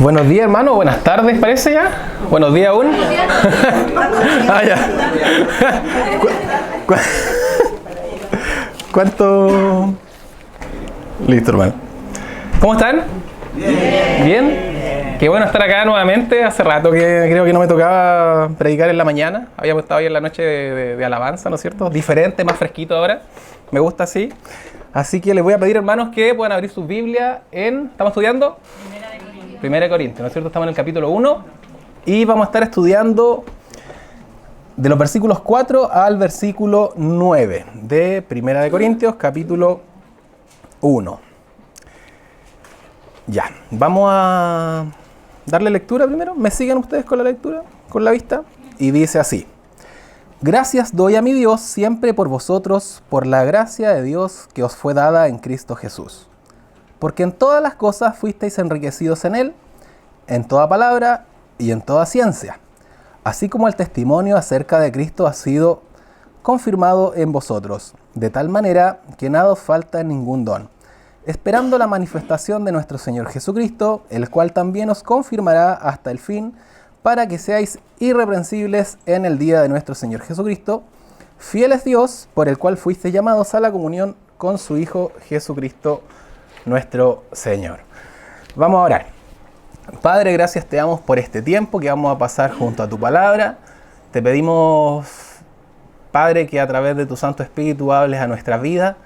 Buenos días, hermano. Buenas tardes, parece ya. Buenos días aún. Ah, ya. ¿Cuánto? Listo, hermano. ¿Cómo están? Bien. ¿Bien? Qué bueno estar acá nuevamente. Hace rato que creo que no me tocaba predicar en la mañana. Habíamos estado ahí en la noche de alabanza, ¿no es cierto? Diferente, más fresquito ahora. Me gusta así. Así que les voy a pedir, hermanos, que puedan abrir sus Biblias en... ¿Estamos estudiando? Primera de Corintios, ¿no es cierto? Estamos en el capítulo 1 y vamos a estar estudiando de los versículos 4 al versículo 9 de Primera de Corintios, capítulo 1. Ya, vamos a darle lectura primero. ¿Me siguen ustedes con la lectura, con la vista? Y dice así: Gracias doy a mi Dios siempre por vosotros, por la gracia de Dios que os fue dada en Cristo Jesús. Porque en todas las cosas fuisteis enriquecidos en Él, en toda palabra y en toda ciencia, así como el testimonio acerca de Cristo ha sido confirmado en vosotros, de tal manera que nada os falta en ningún don, esperando la manifestación de nuestro Señor Jesucristo, el cual también os confirmará hasta el fin, para que seáis irreprensibles en el día de nuestro Señor Jesucristo, fiel es Dios, por el cual fuisteis llamados a la comunión con su Hijo Jesucristo, nuestro Señor. Vamos a orar. Padre, gracias te damos por este tiempo que vamos a pasar junto a tu palabra. Te pedimos, Padre, que a través de tu Santo Espíritu hables a nuestra vida,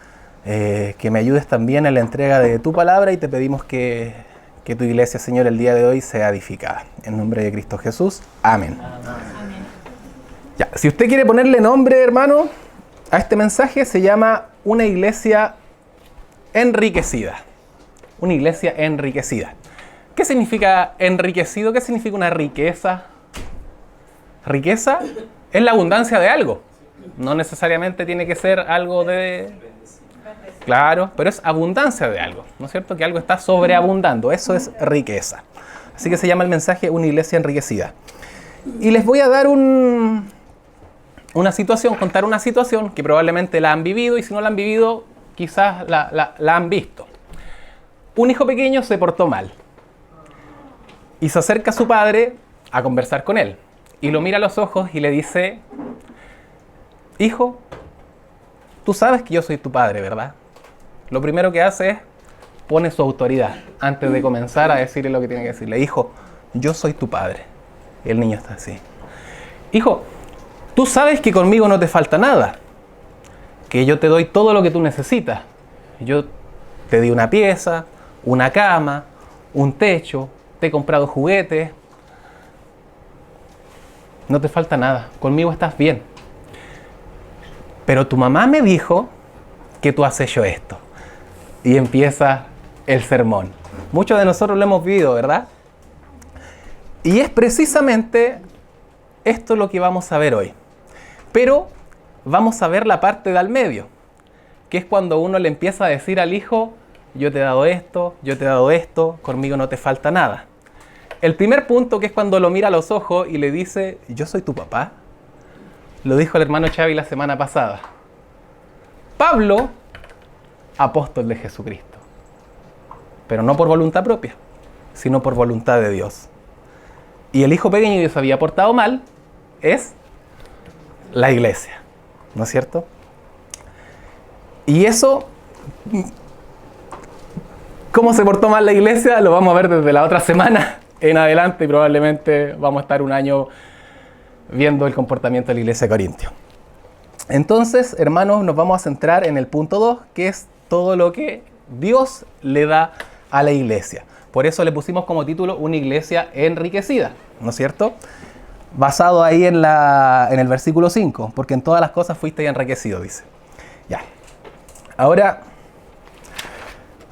que me ayudes también en la entrega de tu palabra, y te pedimos que tu iglesia, Señor, el día de hoy sea edificada. En nombre de Cristo Jesús. Amén. Amén. Ya, si usted quiere ponerle nombre, hermano, a este mensaje, se llama Una iglesia enriquecida. Una iglesia enriquecida. ¿Qué significa enriquecido? ¿Qué significa una riqueza? Riqueza es la abundancia de algo. No necesariamente tiene que ser algo de... Claro, pero es abundancia de algo, ¿no es cierto? Que algo está sobreabundando. Eso es riqueza. Así que se llama el mensaje Una iglesia enriquecida. Y les voy a dar contar una situación que probablemente la han vivido, y si no la han vivido, quizás la han visto. Un hijo pequeño se portó mal y se acerca a su padre a conversar con él, y lo mira a los ojos y le dice: hijo, tú sabes que yo soy tu padre, ¿verdad? Lo primero que hace es pone su autoridad antes de comenzar a decirle lo que tiene que decirle. Hijo, yo soy tu padre. Y el niño está así: hijo, tú sabes que conmigo no te falta nada, que yo te doy todo lo que tú necesitas. Yo te di una pieza, una cama, un techo, te he comprado juguetes. No te falta nada, conmigo estás bien. Pero tu mamá me dijo que tú has hecho esto. Y empieza el sermón. Muchos de nosotros lo hemos vivido, ¿verdad? Y es precisamente esto lo que vamos a ver hoy. Pero vamos a ver la parte de al medio, que es cuando uno le empieza a decir al hijo: yo te he dado esto, yo te he dado esto, conmigo no te falta nada. El primer punto, que es cuando lo mira a los ojos y le dice: yo soy tu papá, lo dijo el hermano Xavi la semana pasada. Pablo, apóstol de Jesucristo, pero no por voluntad propia, sino por voluntad de Dios. Y el hijo pequeño que se había portado mal es la iglesia, ¿no es cierto? Y eso, ¿cómo se portó mal la iglesia? Lo vamos a ver desde la otra semana en adelante, y probablemente vamos a estar un año viendo el comportamiento de la iglesia de Corintios. Entonces, hermanos, nos vamos a centrar en el punto 2, que es todo lo que Dios le da a la iglesia. Por eso le pusimos como título Una iglesia enriquecida, ¿no es cierto? Basado ahí en el versículo 5, porque en todas las cosas fuiste enriquecido, dice. Ya. Ahora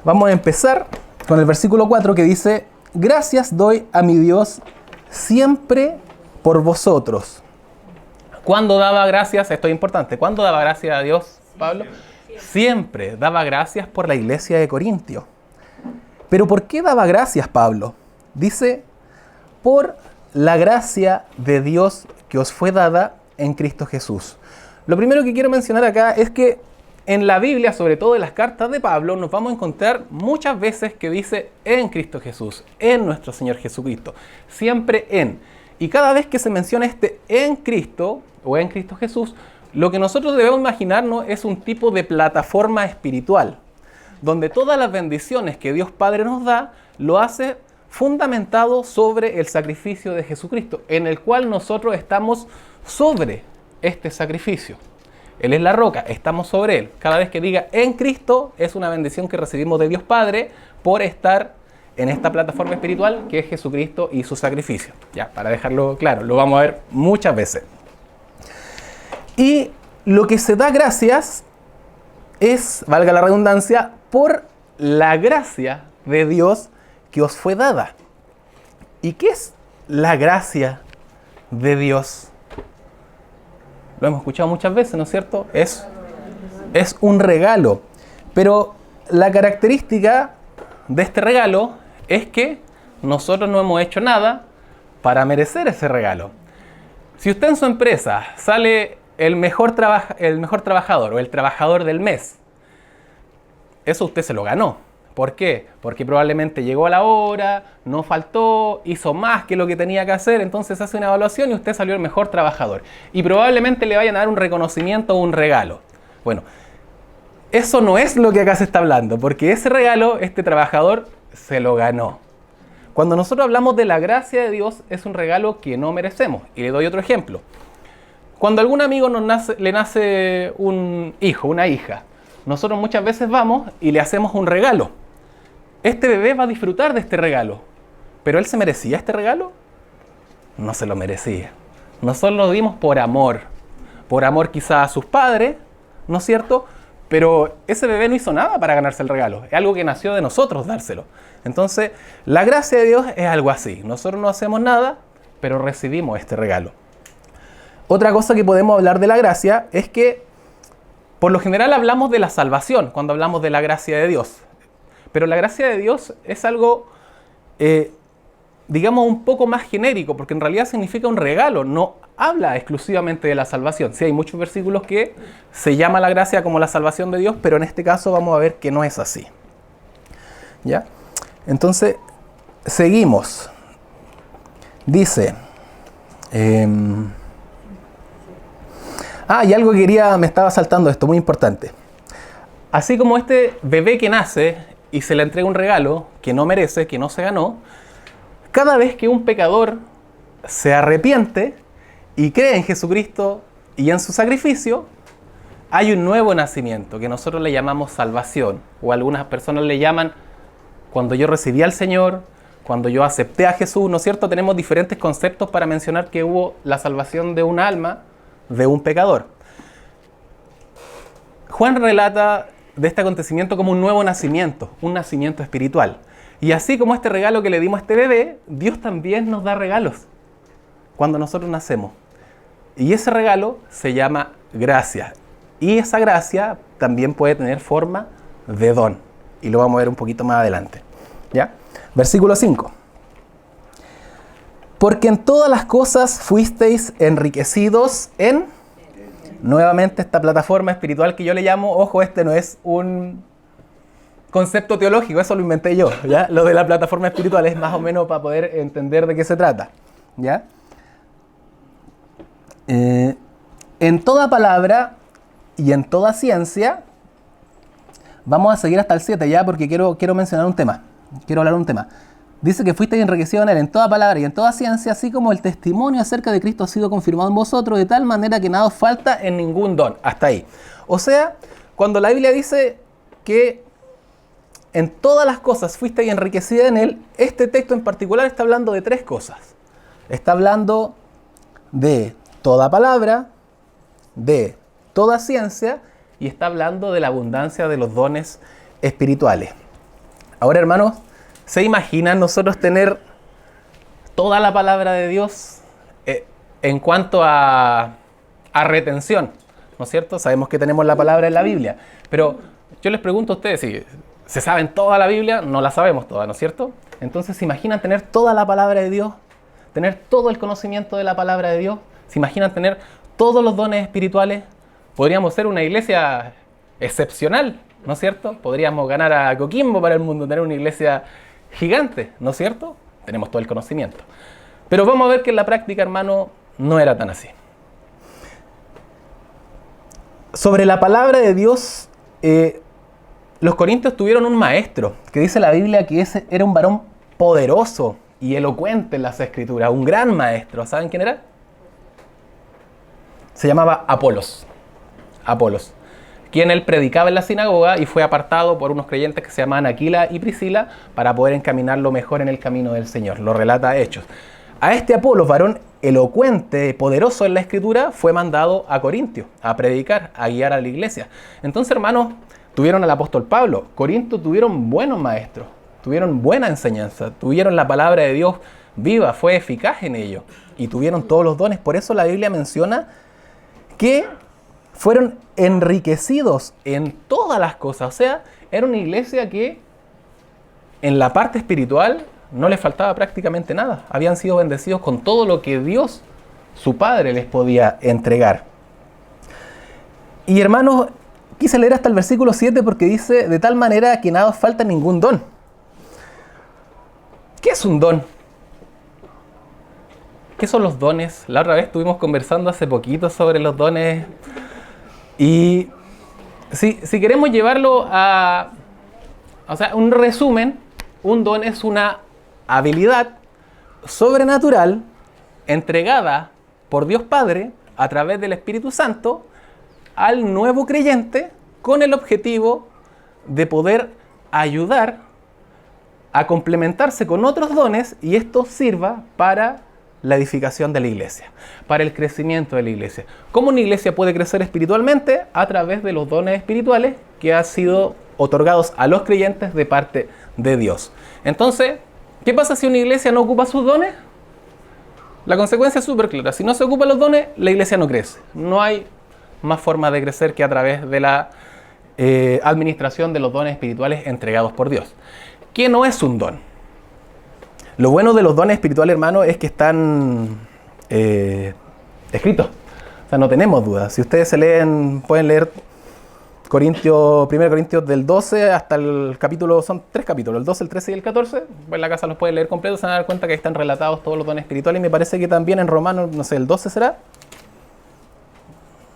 vamos a empezar con el versículo 4, que dice: Gracias doy a mi Dios siempre por vosotros. ¿Cuándo daba gracias? Esto es importante. ¿Cuándo daba gracias a Dios, Pablo? Siempre daba gracias por la iglesia de Corintios. ¿Pero por qué daba gracias, Pablo? Dice: por la gracia de Dios que os fue dada en Cristo Jesús. Lo primero que quiero mencionar acá es que en la Biblia, sobre todo en las cartas de Pablo, nos vamos a encontrar muchas veces que dice en Cristo Jesús, en nuestro Señor Jesucristo, siempre en. Y cada vez que se menciona este en Cristo o en Cristo Jesús, lo que nosotros debemos imaginarnos es un tipo de plataforma espiritual, donde todas las bendiciones que Dios Padre nos da, lo hace fundamentado sobre el sacrificio de Jesucristo, en el cual nosotros estamos sobre este sacrificio. Él es la roca, estamos sobre Él. Cada vez que diga en Cristo, es una bendición que recibimos de Dios Padre por estar en esta plataforma espiritual que es Jesucristo y su sacrificio. Ya, para dejarlo claro, lo vamos a ver muchas veces. Y lo que se da gracias es, valga la redundancia, por la gracia de Dios que os fue dada. ¿Y qué es la gracia de Dios? Lo hemos escuchado muchas veces, ¿no es cierto? Es un regalo. Pero la característica de este regalo es que nosotros no hemos hecho nada para merecer ese regalo. Si usted en su empresa sale el mejor trabajador o el trabajador del mes, eso usted se lo ganó. ¿Por qué? Porque probablemente llegó a la hora, no faltó, hizo más que lo que tenía que hacer, entonces hace una evaluación y usted salió el mejor trabajador. Y probablemente le vayan a dar un reconocimiento o un regalo. Bueno, eso no es lo que acá se está hablando, porque ese regalo, este trabajador se lo ganó. Cuando nosotros hablamos de la gracia de Dios, es un regalo que no merecemos. Y le doy otro ejemplo. Cuando a algún amigo le nace un hijo, una hija, nosotros muchas veces vamos y le hacemos un regalo. Este bebé va a disfrutar de este regalo. ¿Pero él se merecía este regalo? No se lo merecía. Nosotros lo dimos por amor. Por amor quizás a sus padres, ¿no es cierto? Pero ese bebé no hizo nada para ganarse el regalo. Es algo que nació de nosotros dárselo. Entonces, la gracia de Dios es algo así. Nosotros no hacemos nada, pero recibimos este regalo. Otra cosa que podemos hablar de la gracia es que, por lo general hablamos de la salvación cuando hablamos de la gracia de Dios. Pero la gracia de Dios es algo, digamos, un poco más genérico, porque en realidad significa un regalo, no habla exclusivamente de la salvación. Sí, hay muchos versículos que se llama la gracia como la salvación de Dios, pero en este caso vamos a ver que no es así. ¿Ya? Entonces, seguimos. Dice... y algo que me estaba saltando esto, muy importante. Así como este bebé que nace y se le entrega un regalo que no merece, que no se ganó, cada vez que un pecador se arrepiente y cree en Jesucristo y en su sacrificio, hay un nuevo nacimiento que nosotros le llamamos salvación, o algunas personas le llaman cuando yo recibí al Señor, cuando yo acepté a Jesús, ¿no es cierto? Tenemos diferentes conceptos para mencionar que hubo la salvación de un alma, de un pecador. Juan relata de este acontecimiento como un nuevo nacimiento, un nacimiento espiritual. Y así como este regalo que le dimos a este bebé, Dios también nos da regalos cuando nosotros nacemos. Y ese regalo se llama gracia. Y esa gracia también puede tener forma de don. Y lo vamos a ver un poquito más adelante. ¿Ya? Versículo 5. Porque en todas las cosas fuisteis enriquecidos en... Nuevamente esta plataforma espiritual que yo le llamo, ojo, este no es un concepto teológico, eso lo inventé yo, ¿ya? Lo de la plataforma espiritual es más o menos para poder entender de qué se trata, ¿ya? En toda palabra y en toda ciencia, vamos a seguir hasta el 7 ya, porque quiero mencionar un tema, quiero hablar de un tema. Dice que fuisteis enriquecidos en él en toda palabra y en toda ciencia, así como el testimonio acerca de Cristo ha sido confirmado en vosotros, de tal manera que nada os falta en ningún don. Hasta ahí. O sea, cuando la Biblia dice que en todas las cosas fuisteis enriquecidos en él, este texto en particular está hablando de tres cosas. Está hablando de toda palabra, de toda ciencia y está hablando de la abundancia de los dones espirituales. Ahora, hermanos, ¿se imaginan nosotros tener toda la palabra de Dios en cuanto a retención? ¿No es cierto? Sabemos que tenemos la palabra en la Biblia, pero yo les pregunto a ustedes, si se saben toda la Biblia, no la sabemos toda, ¿no es cierto? Entonces, ¿se imaginan tener toda la palabra de Dios? ¿Tener todo el conocimiento de la palabra de Dios? ¿Se imaginan tener todos los dones espirituales? Podríamos ser una iglesia excepcional, ¿no es cierto? Podríamos ganar a Coquimbo para el mundo, tener una iglesia gigante, ¿no es cierto? Tenemos todo el conocimiento. Pero vamos a ver que en la práctica, hermano, no era tan así. Sobre la palabra de Dios, los corintios tuvieron un maestro, que dice la Biblia que ese era un varón poderoso y elocuente en las Escrituras, un gran maestro. ¿Saben quién era? Se llamaba Apolos. Apolos, quien él predicaba en la sinagoga y fue apartado por unos creyentes que se llamaban Aquila y Priscila para poder encaminarlo mejor en el camino del Señor. Lo relata Hechos. A este Apolos, varón elocuente, poderoso en la Escritura, fue mandado a Corintio a predicar, a guiar a la iglesia. Entonces, hermanos, tuvieron al apóstol Pablo. Corinto tuvieron buenos maestros, tuvieron buena enseñanza, tuvieron la palabra de Dios viva, fue eficaz en ello. Y tuvieron todos los dones. Por eso la Biblia menciona que fueron enriquecidos en todas las cosas. O sea, era una iglesia que en la parte espiritual no les faltaba prácticamente nada. Habían sido bendecidos con todo lo que Dios, su Padre, les podía entregar. Y hermanos, quise leer hasta el versículo 7 porque dice, de tal manera que nada os falta ningún don. ¿Qué es un don? ¿Qué son los dones? La otra vez estuvimos conversando hace poquito sobre los dones. Y si queremos llevarlo a... O sea, un resumen, un don es una habilidad sobrenatural entregada por Dios Padre a través del Espíritu Santo al nuevo creyente con el objetivo de poder ayudar a complementarse con otros dones y esto sirva para la edificación de la iglesia, para el crecimiento de la iglesia. ¿Cómo una iglesia puede crecer espiritualmente? A través de los dones espirituales que han sido otorgados a los creyentes de parte de Dios. Entonces, ¿qué pasa si una iglesia no ocupa sus dones? La consecuencia es súper clara. Si no se ocupan los dones, la iglesia no crece. No hay más forma de crecer que a través de la administración de los dones espirituales entregados por Dios. ¿Qué no es un don? Lo bueno de los dones espirituales, hermano, es que están escritos. O sea, no tenemos dudas. Si ustedes se leen, pueden leer 1 Corintios del 12 hasta el capítulo, son 3 capítulos, el 12, el 13 y el 14. Pues en la casa los pueden leer completos, se van a dar cuenta que ahí están relatados todos los dones espirituales. Y me parece que también en Romanos, no sé, el 12 será.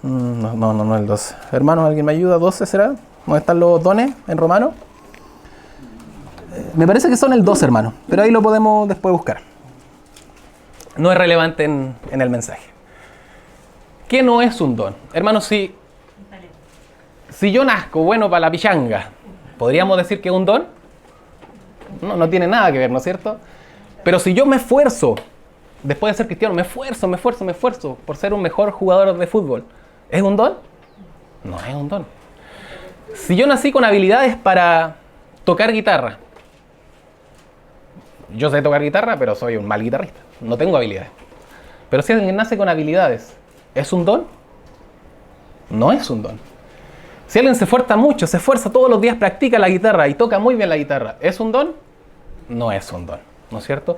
No el 12. Hermanos, ¿alguien me ayuda? ¿12 será? ¿Dónde están los dones en Romanos? Me parece que son el 12, hermano, pero ahí lo podemos después buscar. No es relevante en el mensaje. ¿Qué no es un don? Hermano, si yo nazco bueno para la pichanga, ¿podríamos decir que es un don? No tiene nada que ver, ¿no es cierto? Pero si yo me esfuerzo, después de ser cristiano, me esfuerzo por ser un mejor jugador de fútbol, ¿es un don? No es un don. Si yo nací con habilidades para tocar guitarra, yo sé tocar guitarra, pero soy un mal guitarrista. No tengo habilidades. Pero si alguien nace con habilidades, ¿es un don? No es un don. Si alguien se esfuerza mucho, se esfuerza todos los días, practica la guitarra y toca muy bien la guitarra, ¿es un don? No es un don, ¿no es cierto?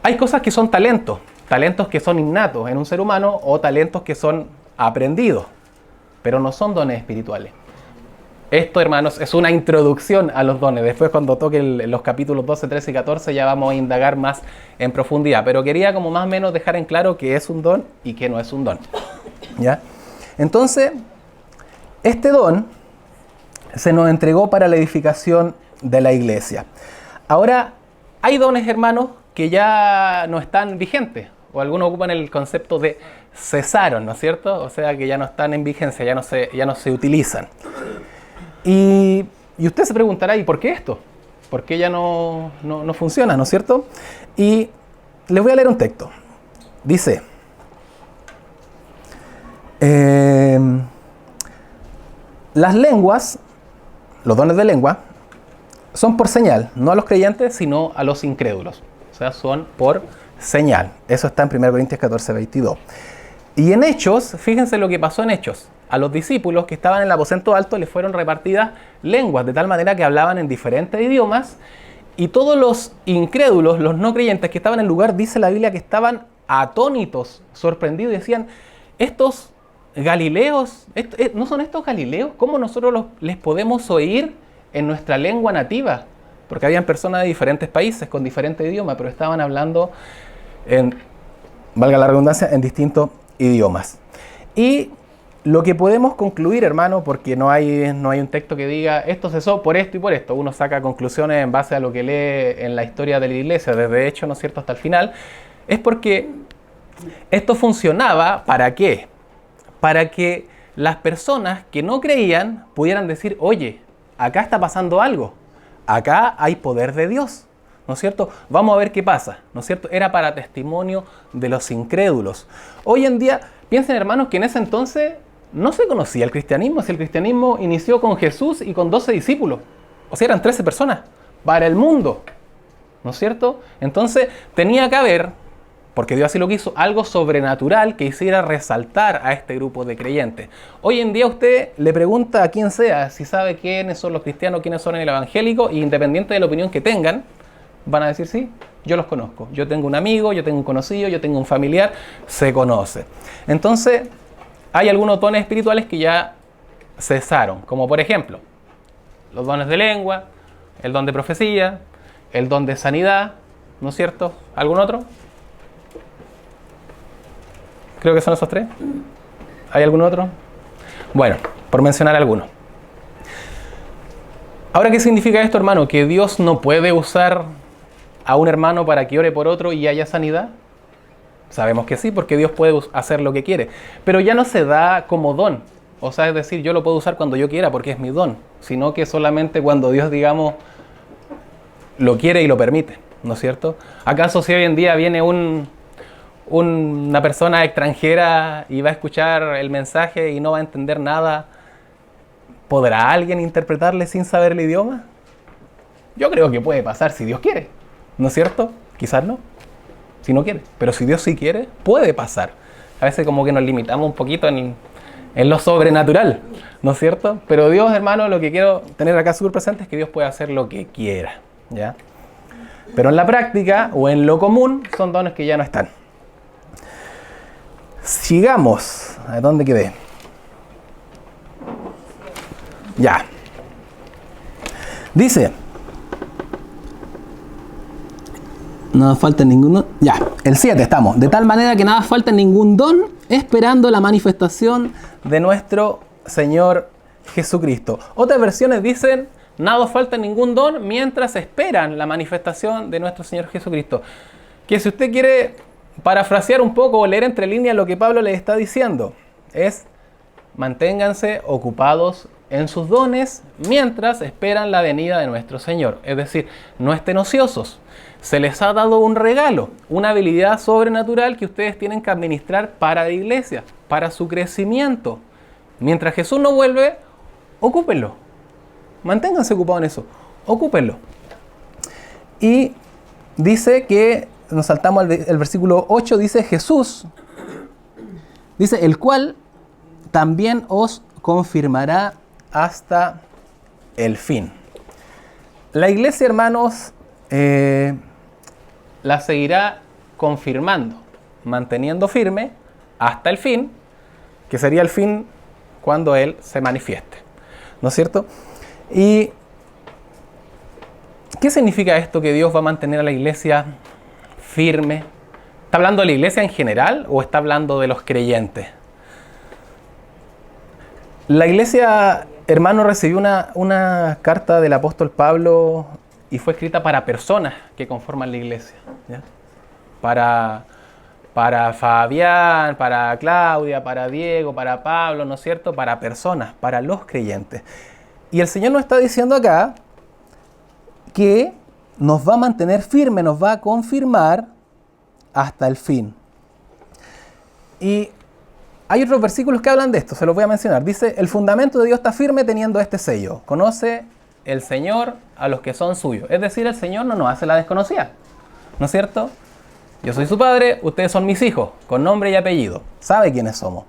Hay cosas que son talentos que son innatos en un ser humano o talentos que son aprendidos, pero no son dones espirituales. Esto, hermanos, es una introducción a los dones. Después, cuando toque los capítulos 12, 13 y 14, ya vamos a indagar más en profundidad. Pero quería como más o menos dejar en claro qué es un don y qué no es un don. ¿Ya? Entonces, este don se nos entregó para la edificación de la iglesia. Ahora, hay dones, hermanos, que ya no están vigentes. O algunos ocupan el concepto de cesaron, ¿no es cierto? O sea, que ya no están en vigencia, ya no se utilizan. Y usted se preguntará, ¿y por qué esto? ¿Por qué ya no funciona, no es cierto? Y les voy a leer un texto. Dice, las lenguas, los dones de lengua, son por señal, no a los creyentes, sino a los incrédulos. O sea, son por señal. Eso está en 1 Corintios 14, 22. Y en Hechos, fíjense lo que pasó en Hechos. A los discípulos que estaban en el aposento alto les fueron repartidas lenguas, de tal manera que hablaban en diferentes idiomas, y todos los incrédulos, los no creyentes que estaban en el lugar, dice la Biblia que estaban atónitos, sorprendidos, y decían, estos Galileos, ¿no son estos Galileos? ¿Cómo nosotros les podemos oír en nuestra lengua nativa? Porque habían personas de diferentes países con diferente idioma, pero estaban hablando valga la redundancia, en distintos idiomas. Y lo que podemos concluir, hermano, porque no hay un texto que diga esto cesó por esto y por esto. Uno saca conclusiones en base a lo que lee en la historia de la iglesia, desde Hechos, ¿no es cierto?, hasta el final. Es porque esto funcionaba, ¿para qué? Para que las personas que no creían pudieran decir, oye, acá está pasando algo, acá hay poder de Dios, ¿no es cierto? Vamos a ver qué pasa, ¿no es cierto? Era para testimonio de los incrédulos. Hoy en día, piensen, hermanos, que en ese entonces no se conocía el cristianismo. Si el cristianismo inició con Jesús y con 12 discípulos, o sea, eran 13 personas para el mundo, ¿no es cierto? Entonces tenía que haber, porque Dios así lo quiso, algo sobrenatural que hiciera resaltar a este grupo de creyentes. Hoy en día usted le pregunta a quien sea si sabe quiénes son los cristianos, quiénes son el evangélico, y independiente de la opinión que tengan, van a decir, sí, yo los conozco. Yo tengo un amigo, yo tengo un conocido, yo tengo un familiar, se conoce. Entonces, hay algunos dones espirituales que ya cesaron, como por ejemplo, los dones de lengua, el don de profecía, el don de sanidad, ¿no es cierto? ¿Algún otro? Creo que son esos tres. ¿Hay algún otro? Bueno, por mencionar algunos. Ahora, ¿qué significa esto, hermano? ¿Que Dios no puede usar a un hermano para que ore por otro y haya sanidad? Sabemos que sí, porque Dios puede hacer lo que quiere. Pero ya no se da como don. O sea, es decir, yo lo puedo usar cuando yo quiera porque es mi don. Sino que solamente cuando Dios, digamos, lo quiere y lo permite, ¿no es cierto? ¿Acaso si hoy en día viene una persona extranjera y va a escuchar el mensaje y no va a entender nada, ¿podrá alguien interpretarle sin saber el idioma? Yo creo que puede pasar si Dios quiere, ¿no es cierto? Quizás no, si no quiere. Pero si Dios sí quiere, puede pasar. A veces como que nos limitamos un poquito en lo sobrenatural, ¿no es cierto? Pero Dios, hermano, lo que quiero tener acá súper presente es que Dios puede hacer lo que quiera, ¿ya? Pero en la práctica o en lo común son dones que ya no están. Sigamos. ¿A dónde quedé? Ya. Dice, nada falta en ninguno. Ya, el 7 estamos. De tal manera que nada falta en ningún don, esperando la manifestación de nuestro Señor Jesucristo. Otras versiones dicen, nada falta en ningún don mientras esperan la manifestación de nuestro Señor Jesucristo. Que si usted quiere parafrasear un poco o leer entre líneas lo que Pablo le está diciendo, es manténganse ocupados en sus dones mientras esperan la venida de nuestro Señor. Es decir, no estén ociosos. Se les ha dado un regalo, una habilidad sobrenatural que ustedes tienen que administrar para la iglesia, para su crecimiento. Mientras Jesús no vuelve, ocúpenlo. Manténganse ocupados en eso. Ocúpenlo. Y dice que, nos saltamos al versículo 8, dice Jesús, dice, el cual también os confirmará hasta el fin. La iglesia, hermanos, la seguirá confirmando, manteniendo firme hasta el fin, que sería el fin cuando Él se manifieste, ¿no es cierto? ¿Y qué significa esto, que Dios va a mantener a la iglesia firme? ¿Está hablando de la iglesia en general o está hablando de los creyentes? La iglesia, hermano, recibió una carta del apóstol Pablo y fue escrita para personas que conforman la iglesia, ¿ya? Para Fabián, para Claudia, para Diego, para Pablo, ¿no es cierto? Para personas, para los creyentes. Y el Señor nos está diciendo acá que nos va a mantener firme, nos va a confirmar hasta el fin. Y hay otros versículos que hablan de esto, se los voy a mencionar. Dice, el fundamento de Dios está firme teniendo este sello. Conoce el Señor a los que son suyos. Es decir, el Señor no nos hace la desconocida, ¿no es cierto? Yo soy su padre, ustedes son mis hijos, con nombre y apellido. Sabe quiénes somos.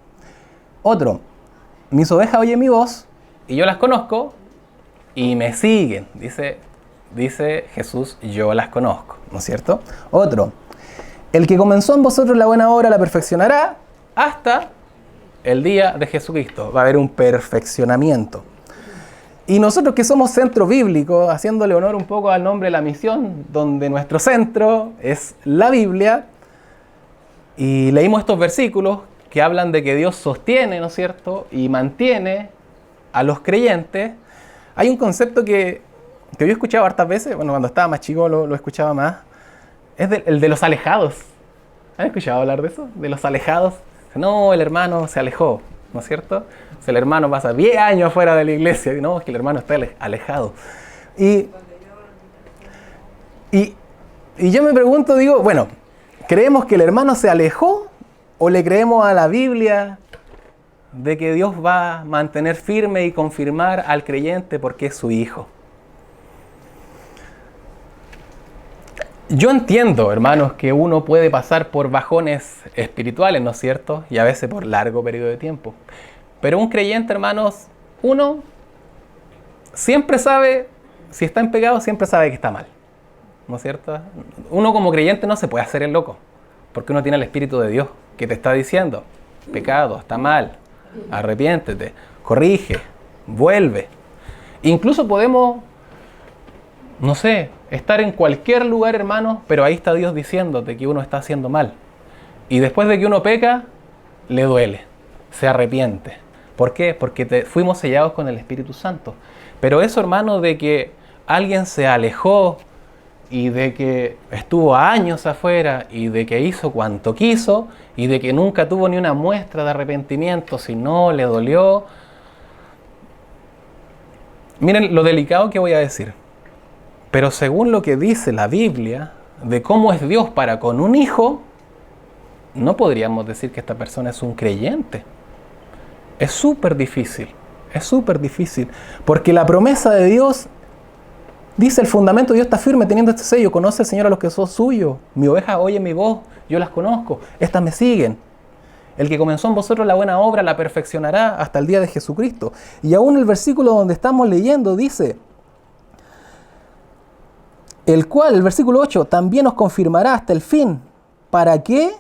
Otro, mis ovejas oyen mi voz y yo las conozco y me siguen. Dice Jesús, yo las conozco, ¿no es cierto? Otro, el que comenzó en vosotros la buena obra la perfeccionará hasta el día de Jesucristo. Va a haber un perfeccionamiento. Y nosotros que somos centro bíblico, haciéndole honor un poco al nombre de la misión, donde nuestro centro es la Biblia, y leímos estos versículos que hablan de que Dios sostiene, ¿no es cierto?, y mantiene a los creyentes. Hay un concepto que yo he escuchado hartas veces, bueno, cuando estaba más chico lo escuchaba más, es el de los alejados. ¿Han escuchado hablar de eso? De los alejados. No, el hermano se alejó, ¿no es cierto? O sea, el hermano pasa 10 años fuera de la iglesia. No, es que el hermano está alejado. Y yo me pregunto, digo, bueno, ¿creemos que el hermano se alejó o le creemos a la Biblia de que Dios va a mantener firme y confirmar al creyente porque es su hijo? Yo entiendo, hermanos, que uno puede pasar por bajones espirituales, ¿no es cierto? Y a veces por largo periodo de tiempo. Pero un creyente, hermanos, uno siempre sabe, si está en pecado, siempre sabe que está mal, ¿no es cierto? Uno como creyente no se puede hacer el loco, porque uno tiene el Espíritu de Dios que te está diciendo, pecado, está mal, arrepiéntete, corrige, vuelve. Incluso podemos, no sé, estar en cualquier lugar, hermano, pero ahí está Dios diciéndote que uno está haciendo mal. Y después de que uno peca, le duele, se arrepiente. ¿Por qué? Porque fuimos sellados con el Espíritu Santo. Pero eso, hermano, de que alguien se alejó y de que estuvo años afuera y de que hizo cuanto quiso y de que nunca tuvo ni una muestra de arrepentimiento, si no le dolió. Miren lo delicado que voy a decir. Pero según lo que dice la Biblia de cómo es Dios para con un hijo, no podríamos decir que esta persona es un creyente. Es súper difícil, porque la promesa de Dios dice: el fundamento de Dios está firme teniendo este sello, conoce el Señor a los que son suyos, mi oveja oye mi voz, yo las conozco, estas me siguen. El que comenzó en vosotros la buena obra la perfeccionará hasta el día de Jesucristo. Y aún el versículo donde estamos leyendo dice: el cual, el versículo 8, también os confirmará hasta el fin. ¿Para qué?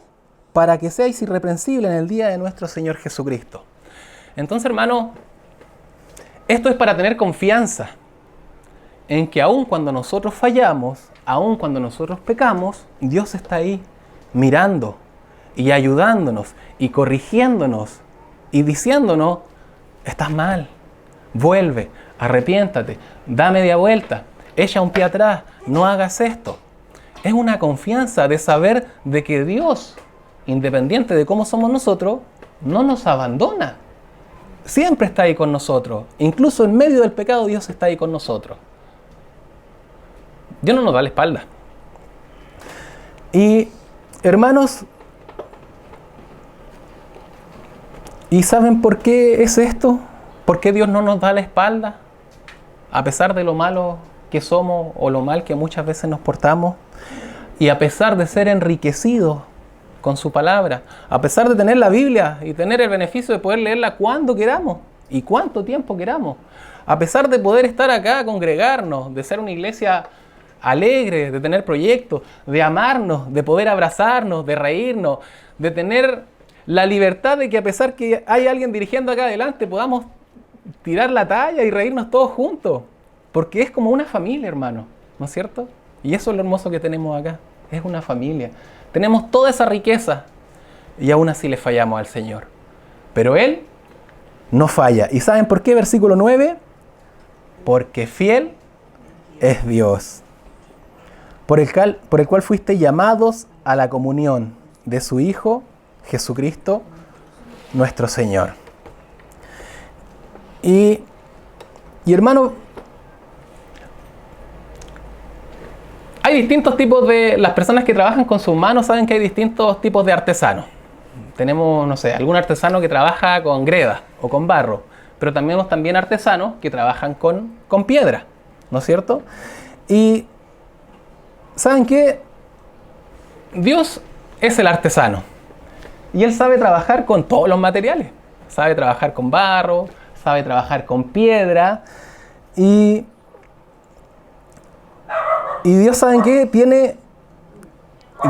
Para que seáis irreprensibles en el día de nuestro Señor Jesucristo. Entonces, hermano, esto es para tener confianza en que aun cuando nosotros fallamos, aun cuando nosotros pecamos, Dios está ahí mirando y ayudándonos y corrigiéndonos y diciéndonos: estás mal, vuelve, arrepiéntate, da media vuelta, echa un pie atrás, no hagas esto. Es una confianza de saber de que Dios, independiente de cómo somos nosotros, no nos abandona. Siempre está ahí con nosotros. Incluso en medio del pecado, Dios está ahí con nosotros. Dios no nos da la espalda. Y, hermanos, ¿y saben por qué es esto? ¿Por qué Dios no nos da la espalda? A pesar de lo malo que somos o lo mal que muchas veces nos portamos, y a pesar de ser enriquecidos con su palabra, a pesar de tener la Biblia y tener el beneficio de poder leerla cuando queramos y cuánto tiempo queramos, a pesar de poder estar acá, congregarnos, de ser una iglesia alegre, de tener proyectos, de amarnos, de poder abrazarnos, de reírnos, de tener la libertad de que a pesar que hay alguien dirigiendo acá adelante, podamos tirar la talla y reírnos todos juntos, porque es como una familia, hermano, ¿no es cierto? Y eso es lo hermoso que tenemos acá, es una familia. Tenemos toda esa riqueza y aún así le fallamos al Señor. Pero Él no falla. ¿Y saben por qué? Versículo 9. Porque fiel es Dios, por el cual fuiste llamados a la comunión de su Hijo, Jesucristo, nuestro Señor. Y hermano, hay distintos tipos de... Las personas que trabajan con sus manos saben que hay distintos tipos de artesanos. Tenemos, no sé, algún artesano que trabaja con greda o con barro, pero también artesanos que trabajan con piedra, ¿no es cierto? Y ¿saben qué? Dios es el artesano y Él sabe trabajar con todos los materiales. Sabe trabajar con barro, sabe trabajar con piedra y Dios, ¿saben qué? Tiene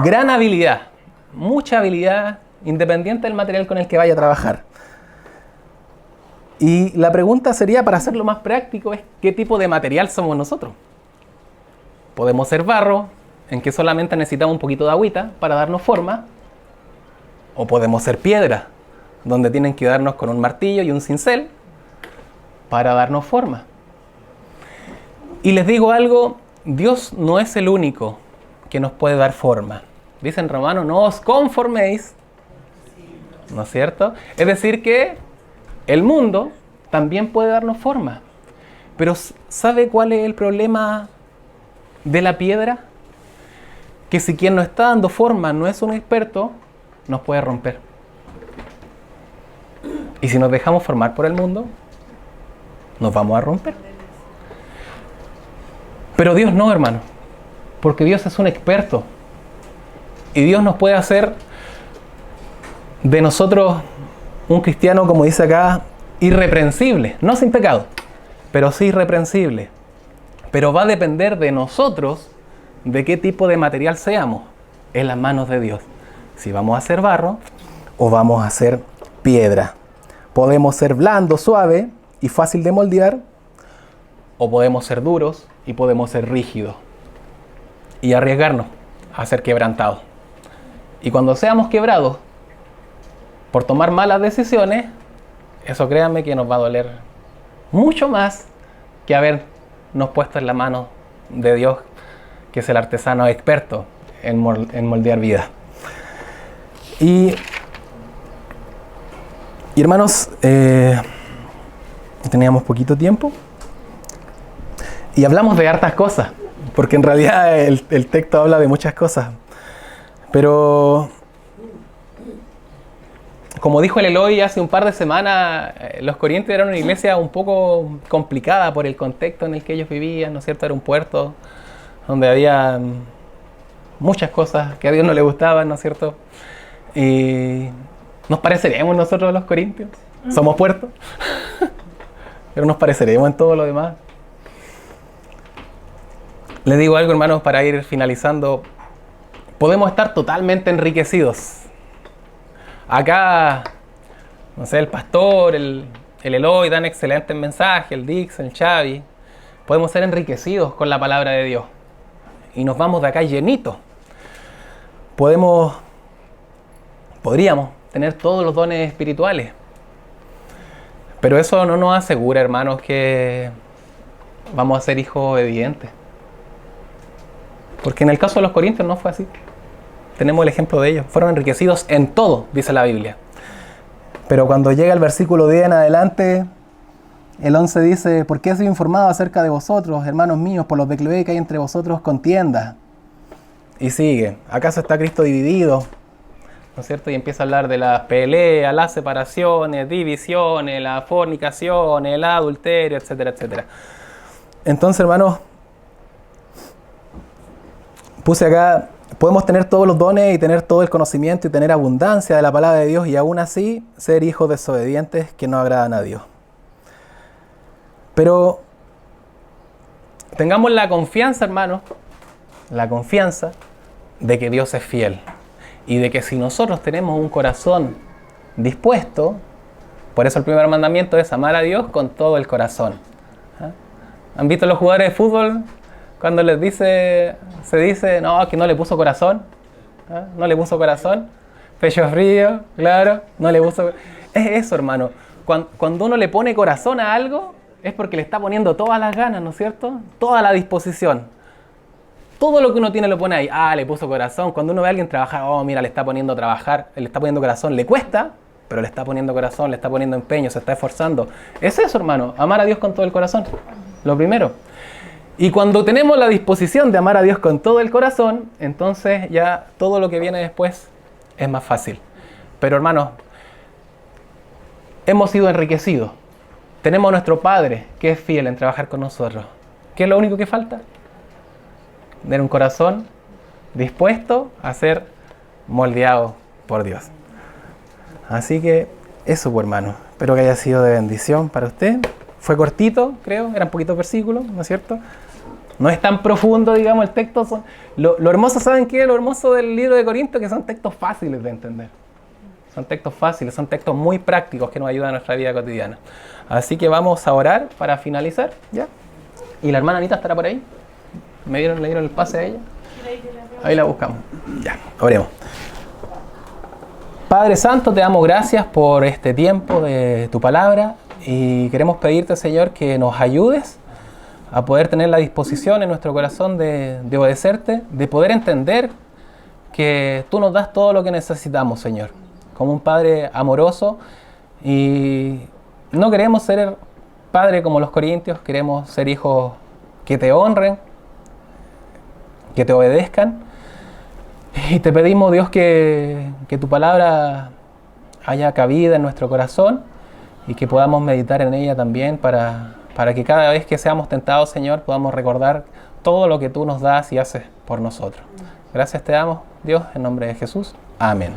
gran habilidad, mucha habilidad, independiente del material con el que vaya a trabajar. Y la pregunta sería, para hacerlo más práctico, es ¿qué tipo de material somos nosotros? Podemos ser barro, en que solamente necesitamos un poquito de agüita para darnos forma, o podemos ser piedra, donde tienen que darnos con un martillo y un cincel para darnos forma. Y les digo algo, Dios no es el único que nos puede dar forma. Dice en Romanos, no os conforméis, ¿no es cierto? Es decir que el mundo también puede darnos forma. Pero ¿sabe cuál es el problema de la piedra? Que si quien nos está dando forma no es un experto, nos puede romper. Y si nos dejamos formar por el mundo, nos vamos a romper. Pero Dios no, hermano, porque Dios es un experto. Y Dios nos puede hacer de nosotros un cristiano, como dice acá, irreprensible, no sin pecado, pero sí irreprensible. Pero va a depender de nosotros de qué tipo de material seamos en las manos de Dios. Si vamos a ser barro o vamos a ser piedra. Podemos ser blando, suave y fácil de moldear, o podemos ser duros y podemos ser rígidos y arriesgarnos a ser quebrantados. Y cuando seamos quebrados por tomar malas decisiones, eso créanme que nos va a doler mucho más que habernos puesto en la mano de Dios, que es el artesano experto en moldear vida. Y hermanos, teníamos poquito tiempo y hablamos de hartas cosas, porque en realidad el texto habla de muchas cosas. Pero como dijo el Eloy hace un par de semanas, los Corintios eran una iglesia un poco complicada por el contexto en el que ellos vivían, ¿no es cierto? Era un puerto donde había muchas cosas que a Dios no le gustaban, ¿no es cierto? Y nos pareceremos nosotros los corintios. Somos puertos. Pero nos pareceremos en todo lo demás. Les digo algo, hermanos, para ir finalizando. Podemos estar totalmente enriquecidos. Acá, no sé, el pastor, el Eloy dan excelentes mensajes, el Dix, el Xavi. Podemos ser enriquecidos con la palabra de Dios. Y nos vamos de acá llenitos. Podríamos tener todos los dones espirituales. Pero eso no nos asegura, hermanos, que vamos a ser hijos obedientes. Porque en el caso de los corintios no fue así. Tenemos el ejemplo de ellos. Fueron enriquecidos en todo, dice la Biblia. Pero cuando llega el versículo 10 en adelante, el 11 dice, ¿por qué he sido informado acerca de vosotros, hermanos míos, por los declives que hay entre vosotros contienda? Y sigue, ¿acaso está Cristo dividido? ¿No es cierto? Y empieza a hablar de las peleas, las separaciones, divisiones, las fornicaciones, el adulterio, etcétera, etcétera. Entonces, hermanos, puse acá, podemos tener todos los dones y tener todo el conocimiento y tener abundancia de la palabra de Dios y aún así ser hijos desobedientes que no agradan a Dios. Pero tengamos la confianza, hermanos, la confianza de que Dios es fiel y de que si nosotros tenemos un corazón dispuesto, por eso el primer mandamiento es amar a Dios con todo el corazón. ¿Ah? ¿Han visto los jugadores de fútbol cuando se dice, no, que no le puso corazón? ¿Ah? No le puso corazón, pecho frío, claro, no le puso. Es eso, hermano. Cuando uno le pone corazón a algo, es porque le está poniendo todas las ganas, ¿no es cierto? Toda la disposición. Todo lo que uno tiene lo pone ahí. Ah, le puso corazón. Cuando uno ve a alguien trabajar, oh, mira, le está poniendo a trabajar, le está poniendo corazón. Le cuesta, pero le está poniendo corazón, le está poniendo empeño, se está esforzando. Es eso, hermano, amar a Dios con todo el corazón. Lo primero. Y cuando tenemos la disposición de amar a Dios con todo el corazón, entonces ya todo lo que viene después es más fácil. Pero, hermanos, hemos sido enriquecidos. Tenemos a nuestro Padre que es fiel en trabajar con nosotros. ¿Qué es lo único que falta? Tener un corazón dispuesto a ser moldeado por Dios. Así que eso, pues, hermano. Espero que haya sido de bendición para usted. Fue cortito, creo. Eran poquitos versículos, ¿no es cierto? No es tan profundo, digamos, el texto. Lo hermoso, ¿saben qué? Lo hermoso del libro de Corintios, que son textos fáciles de entender. Son textos fáciles, son textos muy prácticos que nos ayudan a nuestra vida cotidiana. Así que vamos a orar para finalizar, ¿ya? ¿Y la hermana Anita estará por ahí? ¿Le dieron el pase a ella? Ahí la buscamos. Ya, oremos. Padre Santo, te damos gracias por este tiempo de tu palabra y queremos pedirte, Señor, que nos ayudes a poder tener la disposición en nuestro corazón de obedecerte, de poder entender que tú nos das todo lo que necesitamos, Señor, como un Padre amoroso, y no queremos ser Padre como los corintios, queremos ser hijos que te honren, que te obedezcan, y te pedimos, Dios, que tu palabra haya cabida en nuestro corazón y que podamos meditar en ella también para que cada vez que seamos tentados, Señor, podamos recordar todo lo que tú nos das y haces por nosotros. Gracias te damos, Dios, en nombre de Jesús. Amén.